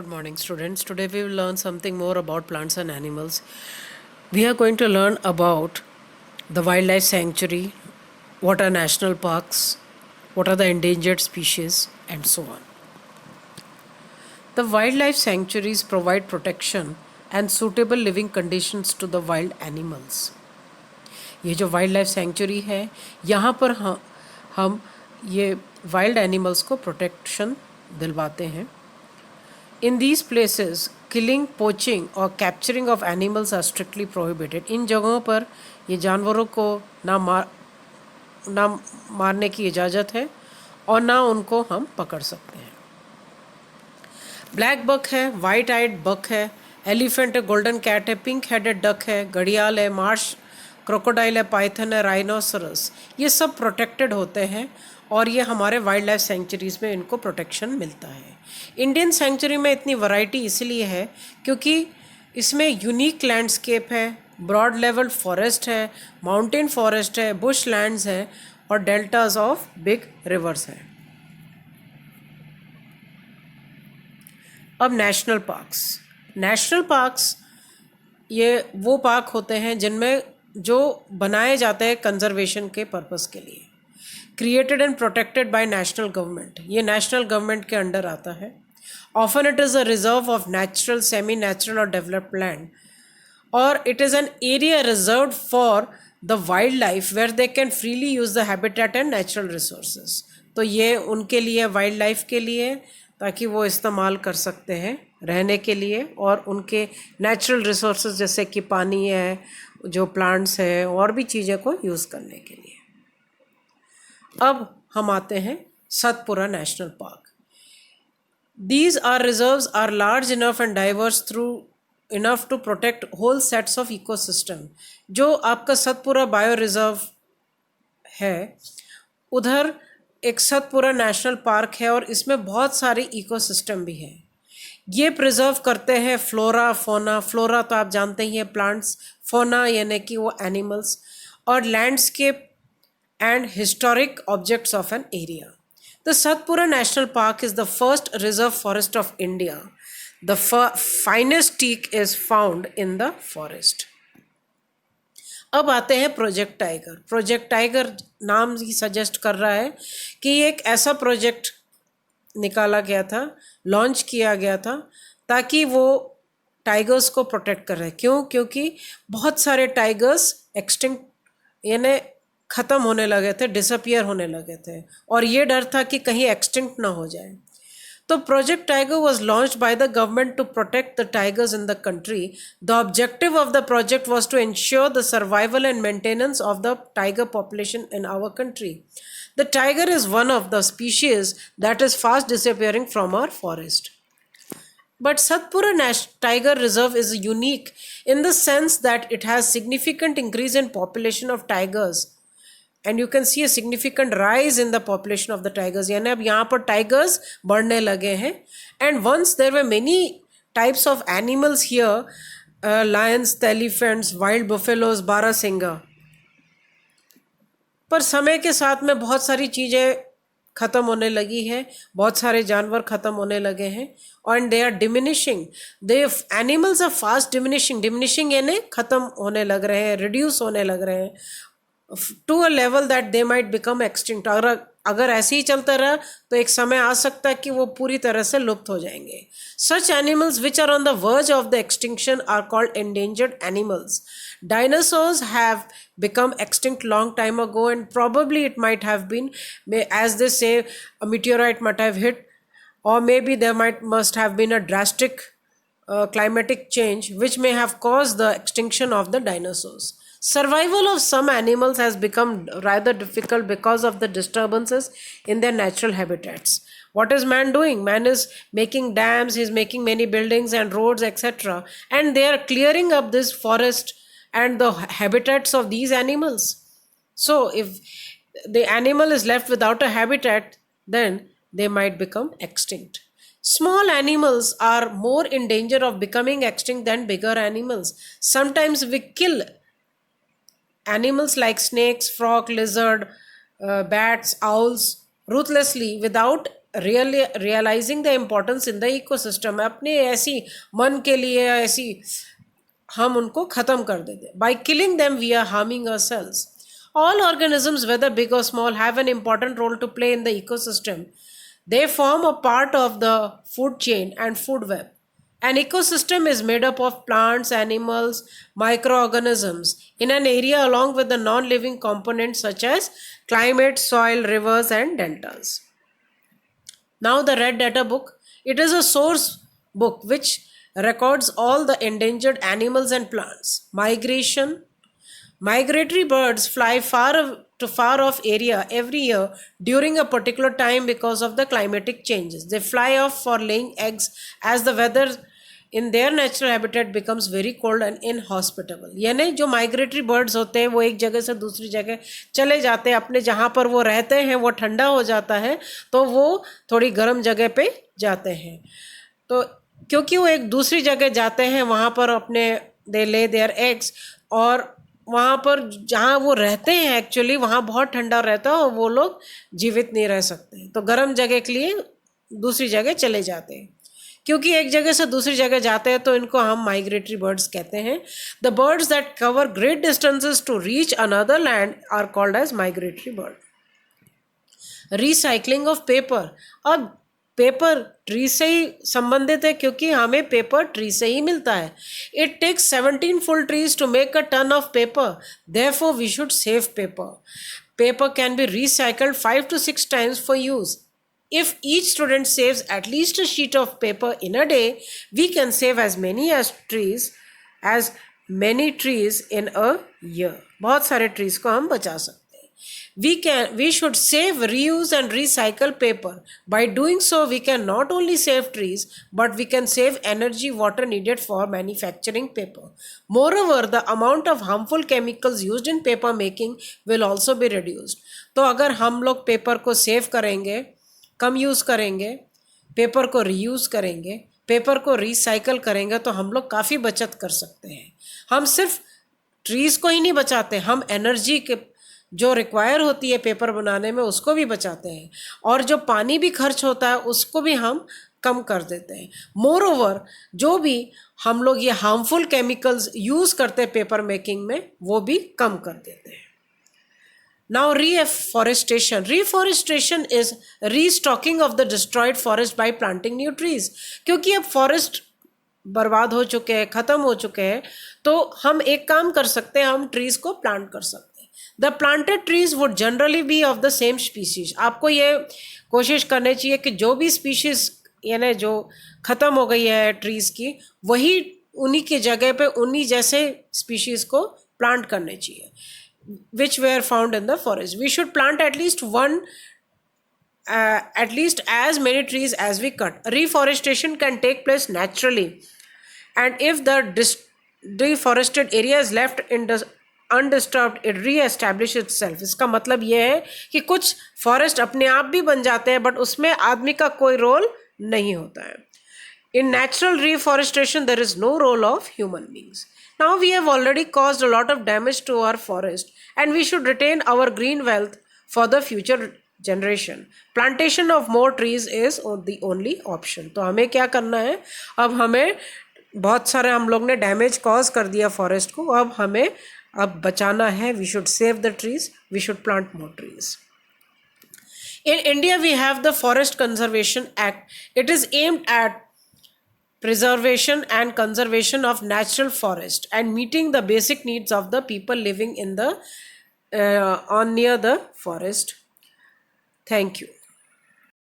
Good morning, students. Today we will learn something more about plants and animals. We are going to learn about the wildlife sanctuary, what are national parks, what are the endangered species, and so on. The wildlife sanctuaries provide protection and suitable living conditions to the wild animals. ये जो wild life sanctuary है यहाँ पर हम ये wild animals को protection दिलवाते हैं. In these places, killing, poaching or capturing of animals are strictly prohibited. इन जगहों पर ये जानवरों को ना मारने की इजाज़त है और ना उनको हम पकड़ सकते हैं. ब्लैक बक है, वाइट आइड बक है, एलिफेंट है, गोल्डन कैट है, पिंक हेडेड डक है, घड़ियाल है, मार्श क्रोकोडाइल है, पाइथन है, राइनोसरस, ये सब प्रोटेक्टेड होते हैं और ये हमारे वाइल्ड लाइफ सेंचुरीज़ में इनको प्रोटेक्शन मिलता है. इंडियन सेंचुरी में इतनी वैरायटी इसलिए है क्योंकि इसमें यूनिक लैंडस्केप है, ब्रॉड लेवल फॉरेस्ट है, माउंटेन फॉरेस्ट है, बुश लैंड्स है और डेल्टाज ऑफ बिग रिवर्स है. अब नेशनल पार्क्स ये वो पार्क होते हैं जिनमें जो बनाए जाते हैं कंजर्वेशन के पर्पस के लिए. Created and protected by national government, ये नेशनल गवर्नमेंट के अंडर आता है. Often it is a reserve of natural, semi natural और डेवलप्ड लैंड, और it is an area reserve for the wildlife where they can freely use the habitat and natural resources. तो ये उनके लिए, wild life के लिए, ताकि वो इस्तेमाल कर सकते हैं रहने के लिए और उनके नेचुरल रिसोर्सेज जैसे कि पानी है, जो प्लांट्स है और भी चीज़ें को यूज़ करने के लिए. अब हम आते हैं Satpura national park. These are reserves are large enough and diverse enough to protect whole sets of ecosystem. जो आपका सतपुरा बायो रिजर्व है, उधर एक सतपुरा नेशनल पार्क है और इसमें बहुत सारे इकोसिस्टम भी हैं. ये प्रिजर्व करते हैं फ्लोरा फोना. फ्लोरा तो आप जानते ही हैं, प्लांट्स. फोना यानी कि वो एनिमल्स, और landscape and historic objects of an area. The Satpura National Park is the first reserve forest of India. The finest teak is found in the forest. अब आते हैं प्रोजेक्ट टाइगर. प्रोजेक्ट टाइगर नाम ही suggest कर रहा है कि ये एक ऐसा प्रोजेक्ट निकाला गया था, लॉन्च किया गया था ताकि वो टाइगर्स को प्रोटेक्ट कर रहे. क्यों? क्योंकि बहुत सारे टाइगर्स एक्सटिंक्ट यानी ख़त्म होने लगे थे, डिसअपियर होने लगे थे, और ये डर था कि कहीं एक्सटिंक्ट ना हो जाए. तो project tiger was launched by the government to protect the tigers in the country. The objective of the project was to ensure the survival and maintenance of the tiger population in our country. The tiger is one of the species that is fast disappearing from our forest. But Satpura Tiger Reserve is unique in the sense that it has significant increase in population of tigers. And you can see a significant rise in the population of the tigers. यानी अब यहाँ पर tigers बढ़ने लगे हैं. And once there were many types of animals here, lions, elephants, wild buffaloes, बारहसिंगा. पर समय के साथ में बहुत सारी चीज़ें ख़त्म होने लगी है, बहुत सारे जानवर ख़त्म होने लगे हैं, and they are diminishing. The animals are fast diminishing यानी ख़त्म होने लग रहे हैं, reduce होने लग रहे हैं to a level that they might become extinct. अगर ऐसे ही चलता रहा तो एक समय आ सकता है कि वो पूरी तरह से लुप्त हो जाएंगे. Such animals which are on the verge of the extinction are called endangered animals. Dinosaurs have become extinct long time ago, and probably it might have been, as they say, a meteorite might have hit, or maybe there must have been a drastic climatic change which may have caused the extinction of the dinosaurs. Survival of some animals has become rather difficult because of the disturbances in their natural habitats. What is man doing? Man is making dams, he is making many buildings and roads, etc. And they are clearing up this forest and the habitats of these animals. So if the animal is left without a habitat, then they might become extinct. Small animals are more in danger of becoming extinct than bigger animals. Sometimes we kill animals like snakes, frog, lizard, bats, owls ruthlessly without realizing the importance in the ecosystem, अपने ऐसी मन के लिए ऐसी हम उनको ख़त्म कर देते. By killing them we are harming ourselves. All organisms, whether big or small, have an important role to play in the ecosystem. They form a part of the food chain and food web. An ecosystem is made up of plants, animals, microorganisms in an area along with the non-living components such as climate, soil, rivers and deltas. Now the Red Data Book, it is a source book which records all the endangered animals and plants. Migratory birds fly far off area every year during a particular time because of the climatic changes. They fly off for laying eggs as the weather in their natural habitat becomes very cold and inhospitable. यानी जो migratory birds होते हैं वो एक जगह से दूसरी जगह चले जाते हैं, अपने जहाँ पर वो रहते हैं वो ठंडा हो जाता है तो वो थोड़ी गर्म जगह पे जाते हैं. तो क्योंकि वो एक दूसरी जगह जाते हैं वहाँ पर अपने दे ले देयर एग्स, और वहाँ पर जहाँ वो रहते हैं एक्चुअली वहाँ बहुत ठंडा रहता है और वो लोग जीवित नहीं रह सकते, तो गर्म जगह के लिए दूसरी जगह चले जाते हैं. क्योंकि एक जगह से दूसरी जगह जाते हैं तो इनको हम माइग्रेटरी बर्ड्स कहते हैं. The birds that cover great distances to reach another land are called as migratory bird. Recycling of paper. अब पेपर ट्री से ही संबंधित है क्योंकि हमें पेपर ट्री से ही मिलता है. It takes 17 full trees to make a ton of paper, therefore we should save paper. Paper can be recycled 5 to 6 times for use. If each student saves at least a sheet of paper in a day, we can save as many trees in a year. बहुत सारे trees को हम बचा सकते हैं. We should save, reuse and recycle paper. By doing so, we can not only save trees, but we can save energy, water needed for manufacturing paper. Moreover, the amount of harmful chemicals used in paper making will also be reduced. तो अगर हम लोग paper को save करेंगे, कम use करेंगे, paper को reuse करेंगे, paper को रिसाइकल करेंगे तो हम लोग काफ़ी बचत कर सकते हैं. हम सिर्फ ट्रीज़ को ही नहीं बचाते, हम एनर्जी के जो रिक्वायर होती है पेपर बनाने में उसको भी बचाते हैं, और जो पानी भी खर्च होता है उसको भी हम कम कर देते हैं. मोर ओवर, जो भी हम लोग ये हार्मफुल केमिकल्स यूज़ करते हैं पेपर मेकिंग में वो भी कम कर देते हैं. Now reforestation. Reforestation is restocking of the destroyed forest by planting new trees. क्योंकि अब फॉरेस्ट बर्बाद हो चुके हैं, ख़त्म हो चुके हैं, तो हम एक काम कर सकते हैं, हम ट्रीज़ को प्लांट कर सकते हैं. The planted trees would generally be of the same species. आपको ये कोशिश करनी चाहिए कि जो भी स्पीशीज़ यानी जो ख़त्म हो गई है ट्रीज़ की, वही उन्हीं की जगह पे उन्हीं जैसे स्पीशीज़ को प्लांट करने चाहिए which were found in the forest. We should plant at least as many trees as we cut. Reforestation can take place naturally, and if the deforested area is left undisturbed, it re-establishes itself. इसका मतलब ये है कि कुछ forest अपने आप भी बन जाते हैं बट उसमें आदमी का कोई रोल नहीं होता है. In natural reforestation, there is no role of human beings. Now we have already caused a lot of damage to our forest, and we should retain our green wealth for the future generation. Plantation of more trees is the only option. तो हमें क्या करना है, अब हमें बहुत सारे हम लोग ने डैमेज कॉज कर दिया फॉरेस्ट को, अब हमें अब बचाना है. We should save the trees, we should plant more trees. In India, we have the Forest Conservation Act. It is aimed at preservation and conservation of natural forest and meeting the basic needs of the people living in the near the forest. Thank you.